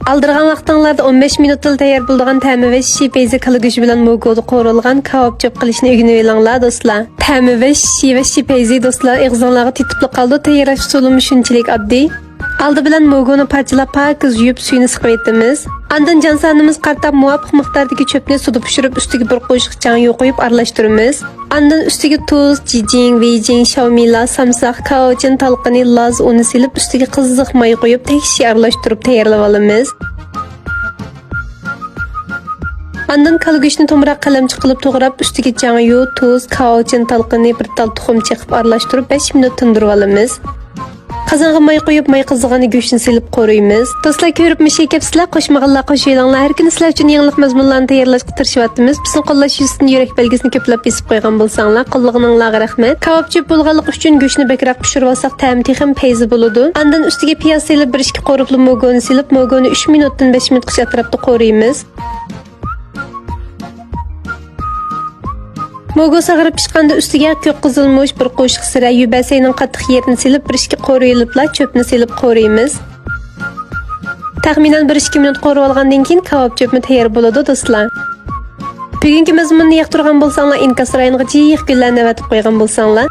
Aldırğan vaqtinglarda 15 minutda tayyor bo'lgan ta'mi va shishi peyzi kala go'shi bilan mogoda qo'rilgan kabob chop qilishni o'rganib olinglar do'stlar. Ta'mi va shishi peyzi do'stlar ig'zingizga tetib qoldi. Tayyorlash usuli shunchalik oddiy. Aldı bilan mogoni parchalab pakiz yuvib suyini siqib etamiz. Andan jonsanimiz qartab muvofiq miqdordagi cho'pni suvda pishirib ustiga bir qo'shiq chang yo'q qo'yib aralashtiramiz. Andan ustiga tuz, jijing, vejing, shavmila, samsaq, kaochin, talqini, laz uni silib ustiga qiziq may qo'yib tekshi aralashtirib tayyorlab olamiz. Andan kalgo'shni to'mroq qalamchi qilib to'g'rab ustiga chang yo'q, tuz, kaochin, talqini, bir tal tuxum chiqib aralashtirib 5 minut tindirib olamiz. Qozonga may qo'yib, may qizig'ani go'shtni silib qo'raymiz. Do'stlar, ko'ribmi shekapsizlar, qo'shmag'inlar qo'shinglar. Har kuni sizlar uchun yangilik mazmunlarni tayyorlashga tirishyapmiz. Bizni qo'llash yuzasidan yurak belgisini ko'plab besib qo'ygan bo'lsanglar, qo'llig'ingizga rahmat. Kabob chop bo'lganlik uchun go'shtni bekroq pishirib olsak, ta'mi texim peyzi bo'ladi. Andan ustiga piyoz silib, 1-2 qo'riqli mogoni silib, mogoni 3 minutdan 5 minutgacha atrofda qo'raymiz. Mogo sag'irib pishganda ustiga ko'k qizilmush, bir qo'shiq sira, yubasayning qattiq yerini silib, 1-2 qo'rayilibla cho'pni silib qo'raymiz. Taxminan 1-2 minut qo'rib olgandan keyin kabob cho'pni tayyor bo'ladi do'stlar. Bugungi mazmunni yoqtirgan bo'lsanglar, inkas rayoniga jiq gullarni avatib qo'ygan bo'lsanglar,